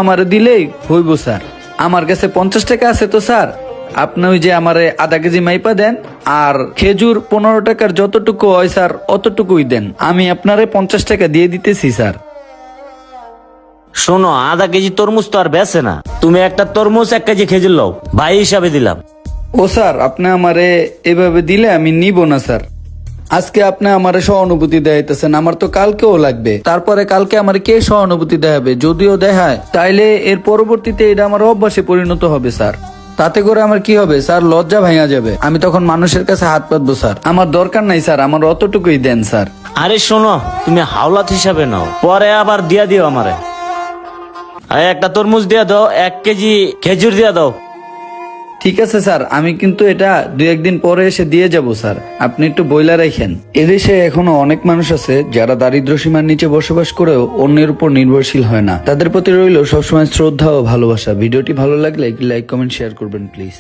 আমারে দিলেই হইব স্যার। আমার কাছে 50 টাকা আছে তো স্যার, আপনি ওই যে আমারে আধা কেজি মাইপা দেন, আর খেজুর 15 টাকার যতটুকু হয় স্যার অতটুকুই দেন। আমি আপনারে 50 টাকা দিয়ে দিতেছি স্যার। শোনো, আধা কেজি তরমুজ তো আর বেচে না, তুমি একটা তরমুজ 1 কেজি খেজুর লও, ভাই হিসাবে দিলাম। ও স্যার, আপনি আমারে এভাবে দিলে আমি নিব না স্যার। আজকে আপনি আমারে সহানুভূতি দেখাইতেছেন, আমার তো কালকেও লাগবে। তারপরে কালকে আমার কে সহানুভূতি দেখাবে? যদিও দেখায় তাইলে এর পরবর্তীতে এটা আমার অভ্যাসে পরিণত হবে স্যার। তাতে করে আমার কি হবে স্যার? লজ্জা ভাঙা যাবে, আমি তখন মানুষের কাছে হাত পাতবো স্যার। আমার দরকার নাই স্যার, আমার অতটুকুই দেন স্যার। আরে শোনো, তুমি হাওলাত হিসাবে নাও, পরে আবার দিয়া দিও আমারে। আরে একটা তরমুজ দিয়া দাও, 1 কেজি খেজুর দিয়া দাও। ঠিক আছে স্যার, আমি কিন্তু এটা 2-1 দিন পরে এসে দিয়ে যাব স্যার, আপনি একটু বইলা রাখেন। এদেশে এখনো অনেক মানুষ আছে যারা দারিদ্র্য সীমার নিচে বসবাস করেও অন্যের উপর নির্ভরশীল হয় না। তাদের প্রতি রইল সবসময় শ্রদ্ধা ও ভালোবাসা। ভিডিওটি ভালো লাগলে লাইক, কমেন্ট, শেয়ার করবেন প্লিজ।